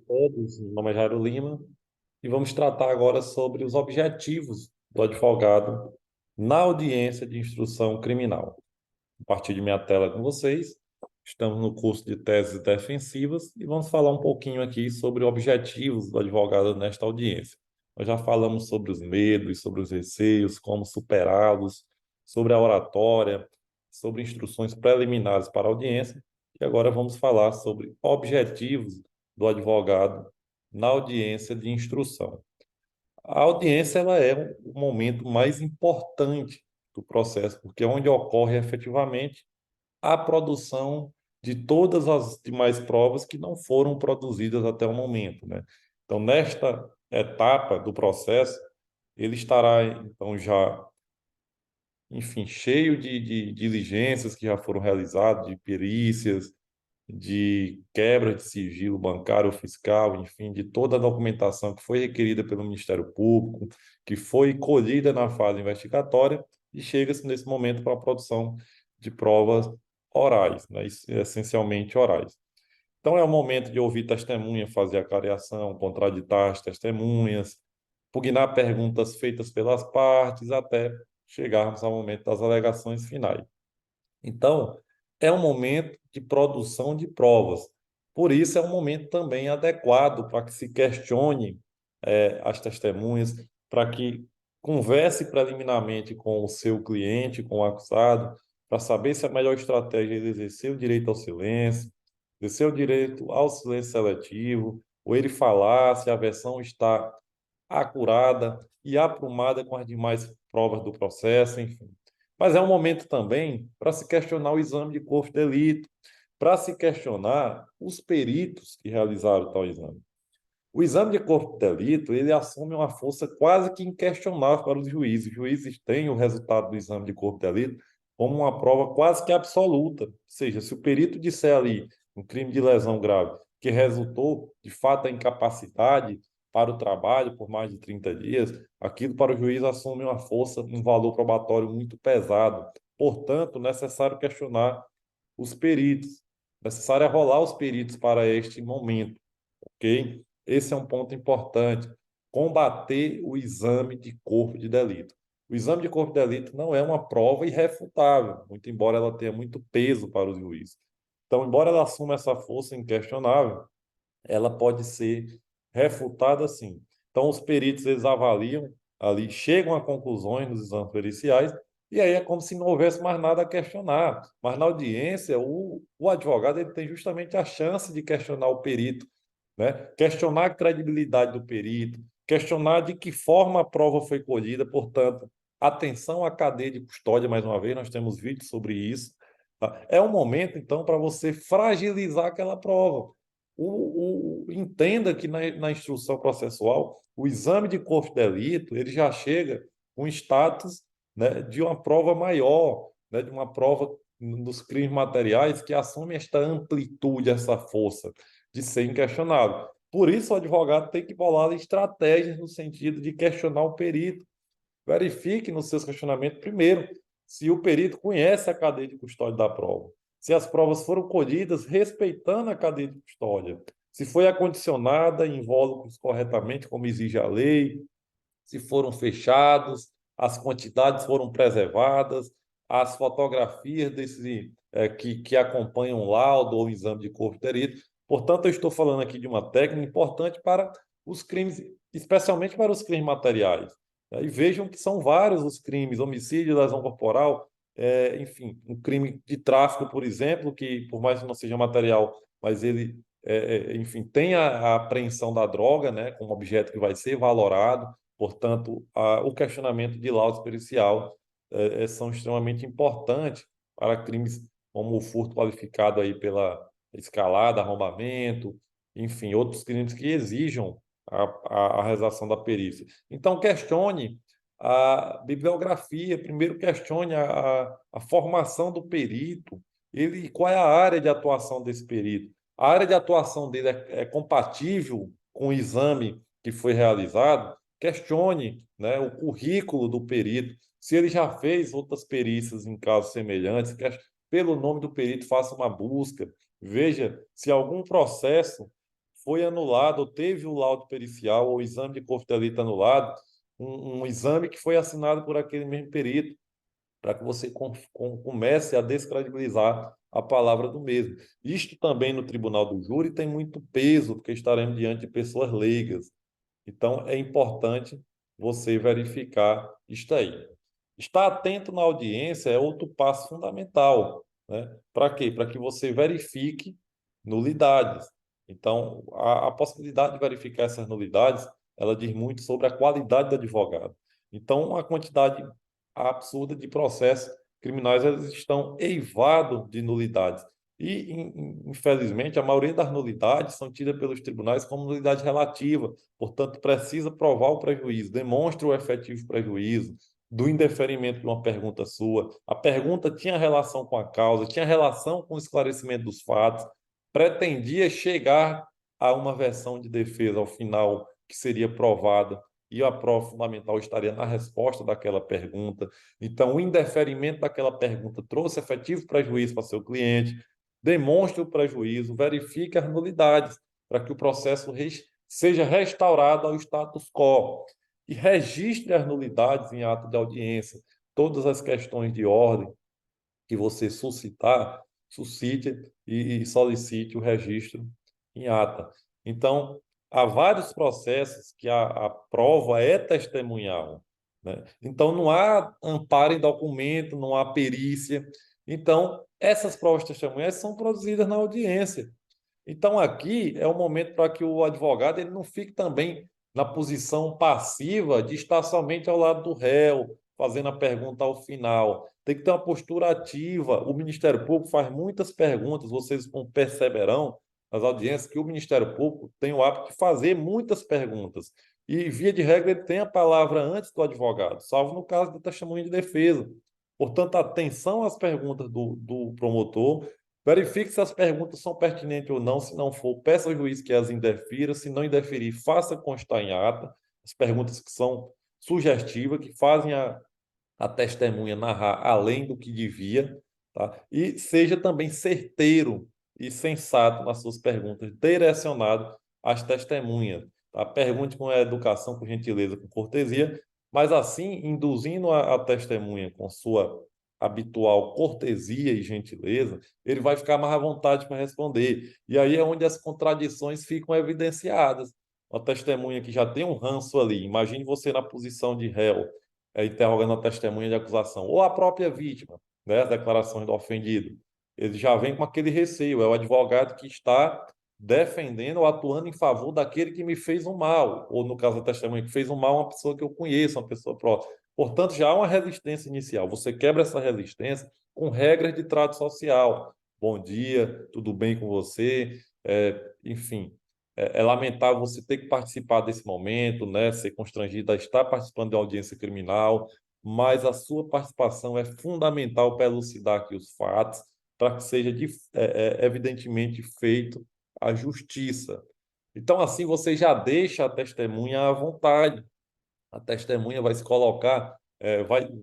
todos, meu nome é Jairo Lima e vamos tratar agora sobre os objetivos do advogado na audiência de instrução criminal. Compartilho minha tela com vocês. Estamos no curso de teses defensivas e vamos falar um pouquinho aqui sobre objetivos do advogado nesta audiência. Nós já falamos sobre os medos, sobre os receios, como superá-los, sobre a oratória, sobre instruções preliminares para a audiência, e agora vamos falar sobre objetivos do advogado na audiência de instrução. A audiência ela é o momento mais importante do processo, porque é onde ocorre efetivamente a produção de todas as demais provas que não foram produzidas até o momento, né? Então, nesta etapa do processo, ele estará, então, já, enfim, cheio de diligências que já foram realizadas, de perícias, de quebra de sigilo bancário ou fiscal, enfim, de toda a documentação que foi requerida pelo Ministério Público, que foi colhida na fase investigatória, e chega-se nesse momento para a produção de provas orais, né, essencialmente orais. Então, é o momento de ouvir testemunha, fazer a careação, contraditar as testemunhas, pugnar perguntas feitas pelas partes, até chegarmos ao momento das alegações finais. Então, é um momento de produção de provas. Por isso, é um momento também adequado para que se questione as testemunhas, para que converse preliminarmente com o seu cliente, com o acusado, para saber se a melhor estratégia é ele exercer o direito ao silêncio, exercer o direito ao silêncio seletivo, ou ele falar se a versão está acurada e aprumada com as demais provas do processo, enfim. Mas é um momento também para se questionar o exame de corpo de delito, para se questionar os peritos que realizaram tal exame. O exame de corpo de delito, ele assume uma força quase que inquestionável para os juízes. Os juízes têm o resultado do exame de corpo de delito como uma prova quase que absoluta. Ou seja, se o perito disser ali um crime de lesão grave que resultou, de fato, a incapacidade para o trabalho por mais de 30 dias, aquilo para o juiz assume uma força, um valor probatório muito pesado. Portanto, necessário questionar os peritos, necessário rolar os peritos para este momento, ok? Esse é um ponto importante. Combater o exame de corpo de delito. O exame de corpo de delito não é uma prova irrefutável, muito embora ela tenha muito peso para os juízes. Então, embora ela assuma essa força inquestionável, ela pode ser refutada sim. Então, os peritos eles avaliam ali, chegam a conclusões nos exames periciais, e aí é como se não houvesse mais nada a questionar. Mas na audiência, o advogado ele tem justamente a chance de questionar o perito, né? Questionar a credibilidade do perito, questionar de que forma a prova foi colhida, portanto, atenção à cadeia de custódia, mais uma vez, nós temos vídeos sobre isso. Tá? É um momento, então, para você fragilizar aquela prova. Entenda que na instrução processual, o exame de corpo de delito ele já chega com status, né, de uma prova maior, né, de uma prova dos crimes materiais que assume esta amplitude, essa força de ser inquestionável. Por isso, o advogado tem que bolar estratégias no sentido de questionar o perito. Verifique nos seus questionamentos, primeiro, se o perito conhece a cadeia de custódia da prova, se as provas foram colhidas respeitando a cadeia de custódia, se foi acondicionada em invólucros corretamente, como exige a lei, se foram fechados, as quantidades foram preservadas, as fotografias que acompanham o laudo ou o exame de corpo de delito. Portanto, eu estou falando aqui de uma técnica importante para os crimes, especialmente para os crimes materiais. E vejam que são vários os crimes: homicídio, lesão corporal, enfim, um crime de tráfico, por exemplo, que por mais que não seja material, mas ele, enfim, tem a apreensão da droga, né, como objeto que vai ser valorado. Portanto, o questionamento de laudo pericial são extremamente importantes para crimes como o furto qualificado aí pela escalada, arrombamento, enfim, outros crimes que exijam a realização da perícia. Então, questione a bibliografia, primeiro questione a formação do perito, ele, qual é a área de atuação desse perito. A área de atuação dele é compatível com o exame que foi realizado? Questione, né, o currículo do perito, se ele já fez outras perícias em casos semelhantes, pelo nome do perito, faça uma busca, veja se algum processo foi anulado, ou teve o laudo pericial, ou o exame de corpo de delito anulado, um exame que foi assinado por aquele mesmo perito, para que você comece a descredibilizar a palavra do mesmo. Isto também no tribunal do júri tem muito peso, porque estaremos diante de pessoas leigas. Então, é importante você verificar isto aí. Estar atento na audiência é outro passo fundamental, né? Para quê? Para que você verifique nulidades. Então, a possibilidade de verificar essas nulidades, ela diz muito sobre a qualidade do advogado. Então, a quantidade absurda de processos criminais, eles estão eivados de nulidades. E, infelizmente, a maioria das nulidades são tidas pelos tribunais como nulidade relativa, portanto, precisa provar o prejuízo, demonstra o efetivo prejuízo do indeferimento de uma pergunta sua. A pergunta tinha relação com a causa, tinha relação com o esclarecimento dos fatos, pretendia chegar a uma versão de defesa ao final que seria provada e a prova fundamental estaria na resposta daquela pergunta. Então, o indeferimento daquela pergunta trouxe efetivo prejuízo para seu cliente, demonstre o prejuízo, verifique as nulidades para que o processo seja restaurado ao status quo e registre as nulidades em ato de audiência. Todas as questões de ordem que você suscitar, suscite e solicite o registro em ata. Então, há vários processos que a prova é testemunhal, né? Então, não há amparo em documento, não há perícia. Então, essas provas testemunhais são produzidas na audiência. Então, aqui é o momento para que o advogado ele não fique também na posição passiva de estar somente ao lado do réu, fazendo a pergunta ao final. Tem que ter uma postura ativa. O Ministério Público faz muitas perguntas, vocês perceberão nas audiências que o Ministério Público tem o hábito de fazer muitas perguntas. E, via de regra, ele tem a palavra antes do advogado, salvo no caso da testemunha de defesa. Portanto, atenção às perguntas do promotor. Verifique se as perguntas são pertinentes ou não. Se não for, peça ao juiz que as indefira. Se não indeferir, faça constar em ata as perguntas que são sugestivas, que fazem a testemunha narrar além do que devia, tá? E seja também certeiro e sensato nas suas perguntas, direcionado às testemunhas, tá? Pergunte com educação, com gentileza, com cortesia, mas assim, induzindo a testemunha com sua habitual cortesia e gentileza, ele vai ficar mais à vontade para responder. E aí é onde as contradições ficam evidenciadas. Uma testemunha que já tem um ranço ali, imagine você na posição de réu, interrogando a testemunha de acusação, ou a própria vítima, né, as declarações do ofendido. Ele já vem com aquele receio, é o advogado que está defendendo ou atuando em favor daquele que me fez um mal, ou no caso da testemunha que fez um mal, uma pessoa que eu conheço, uma pessoa próxima. Portanto, já há uma resistência inicial. Você quebra essa resistência com regras de trato social. Bom dia, tudo bem com você? Enfim, é lamentável você ter que participar desse momento, né? Ser constrangido a estar participando de uma audiência criminal, mas a sua participação é fundamental para elucidar aqui os fatos, para que seja evidentemente feito a justiça. Então, assim, você já deixa a testemunha à vontade. A testemunha vai se colocar,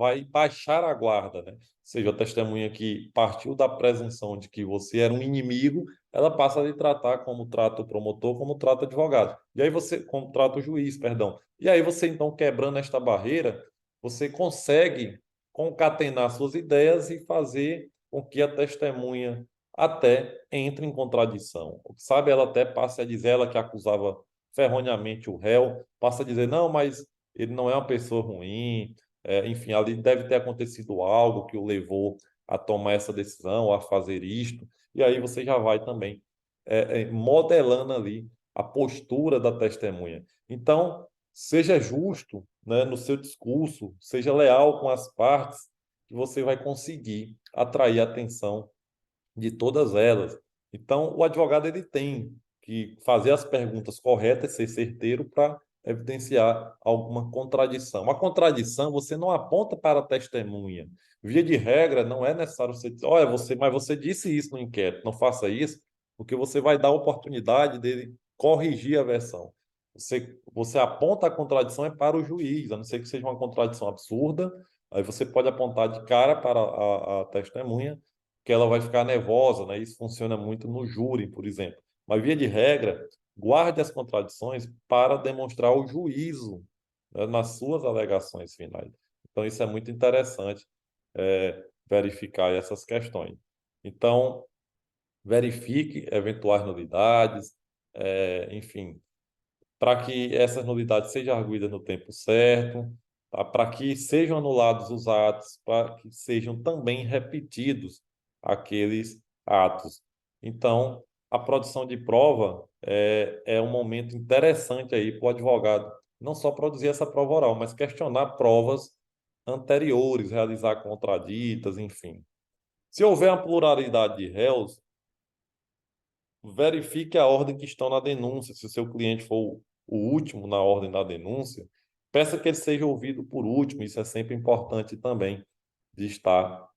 vai baixar a guarda, né? Ou seja, a testemunha que partiu da presunção de que você era um inimigo, ela passa a lhe tratar como trata o promotor, como trata o advogado. E aí você, como trata o juiz, perdão. E aí você, então, quebrando esta barreira, você consegue concatenar suas ideias e fazer com que a testemunha até entre em contradição. Sabe, ela até passa a dizer, ela que acusava ferronhamente o réu, passa a dizer, não, mas ele não é uma pessoa ruim, enfim, ali deve ter acontecido algo que o levou a tomar essa decisão, a fazer isto, e aí você já vai também modelando ali a postura da testemunha. Então, seja justo, né, no seu discurso, seja leal com as partes, que você vai conseguir atrair a atenção de todas elas. Então, o advogado ele tem que fazer as perguntas corretas, ser certeiro para evidenciar alguma contradição. A contradição você não aponta para a testemunha. Via de regra, não é necessário você dizer, olha, mas você disse isso no inquérito, não faça isso, porque você vai dar a oportunidade dele corrigir a versão. Você aponta a contradição é para o juiz, a não ser que seja uma contradição absurda, aí você pode apontar de cara para a testemunha, que ela vai ficar nervosa, né? Isso funciona muito no júri, por exemplo. Mas, via de regra, guarde as contradições para demonstrar o juízo, né, nas suas alegações finais. Então, isso é muito interessante, verificar essas questões. Então, verifique eventuais nulidades, enfim, para que essas nulidades sejam arguidas no tempo certo, tá? Para que sejam anulados os atos, para que sejam também repetidos aqueles atos. Então, a produção de prova é um momento interessante aí para o advogado, não só produzir essa prova oral, mas questionar provas anteriores, realizar contraditas, enfim. Se houver uma pluralidade de réus, verifique a ordem que estão na denúncia. Se o seu cliente for o último na ordem da denúncia, peça que ele seja ouvido por último. Isso é sempre importante também de estar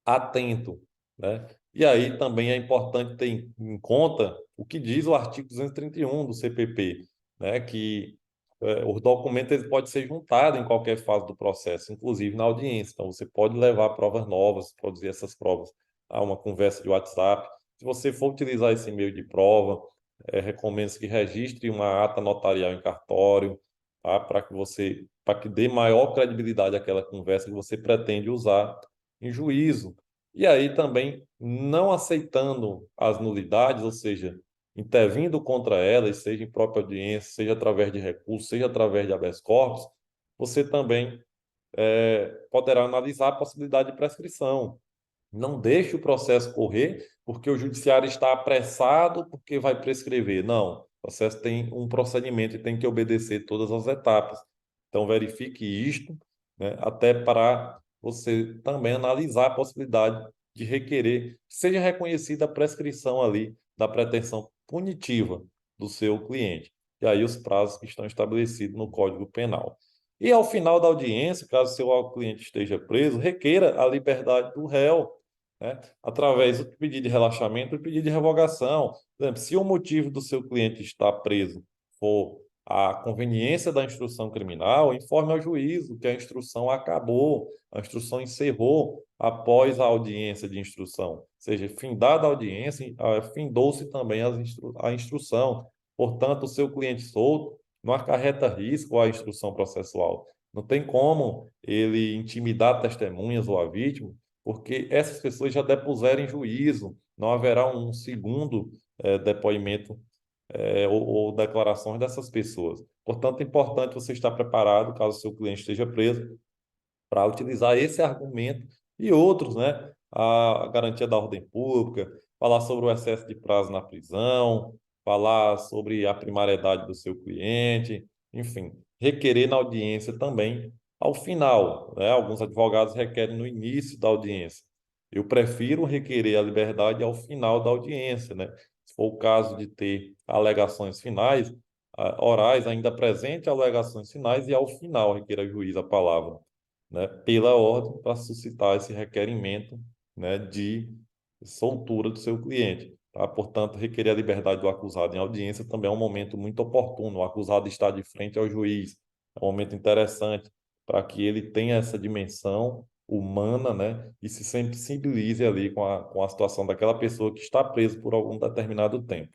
atento, né? E aí também é importante ter em conta o que diz o artigo 231 do CPP, né? Que os documentos eles podem ser juntados em qualquer fase do processo, inclusive na audiência. Então, você pode levar provas novas, produzir essas provas a uma conversa de WhatsApp. Se você for utilizar esse meio de prova, recomendo que registre uma ata notarial em cartório, tá? Para que dê maior credibilidade àquela conversa que você pretende usar em juízo. E aí também não aceitando as nulidades, ou seja, intervindo contra elas, seja em própria audiência, seja através de recurso, seja através de habeas corpus, você também poderá analisar a possibilidade de prescrição. Não deixe o processo correr porque o judiciário está apressado porque vai prescrever. Não, o processo tem um procedimento e tem que obedecer todas as etapas. Então, verifique isto, né, até para você também analisar a possibilidade de requerer que seja reconhecida a prescrição ali da pretensão punitiva do seu cliente. E aí os prazos que estão estabelecidos no Código Penal. E ao final da audiência, caso seu cliente esteja preso, requeira a liberdade do réu, né, através do pedido de relaxamento e pedido de revogação. Por exemplo, se o motivo do seu cliente estar preso for a conveniência da instrução criminal, informe ao juízo que a instrução acabou, a instrução encerrou após a audiência de instrução. Ou seja, findada a audiência, findou-se também a instrução. Portanto, o seu cliente solto não acarreta risco à instrução processual. Não tem como ele intimidar testemunhas ou a vítima, porque essas pessoas já depuseram em juízo, não haverá um segundo depoimento ou declarações dessas pessoas. Portanto, é importante você estar preparado, caso o seu cliente esteja preso, para utilizar esse argumento e outros, né? A garantia da ordem pública, falar sobre o excesso de prazo na prisão, falar sobre a primariedade do seu cliente, enfim, requerer na audiência também ao final, né? Alguns advogados requerem no início da audiência. Eu prefiro requerer a liberdade ao final da audiência, né? Se for o caso de ter alegações finais, orais ainda presente alegações finais e ao final requer a juiz a palavra, né, pela ordem para suscitar esse requerimento, né, de soltura do seu cliente. Tá? Portanto, requerer a liberdade do acusado em audiência também é um momento muito oportuno. O acusado está de frente ao juiz. É um momento interessante para que ele tenha essa dimensão humana, né, e se sensibilize ali com a situação daquela pessoa que está presa por algum determinado tempo.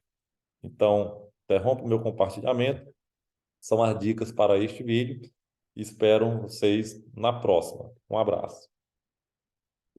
Então, interrompo o meu compartilhamento. São as dicas para este vídeo. Espero vocês na próxima. Um abraço.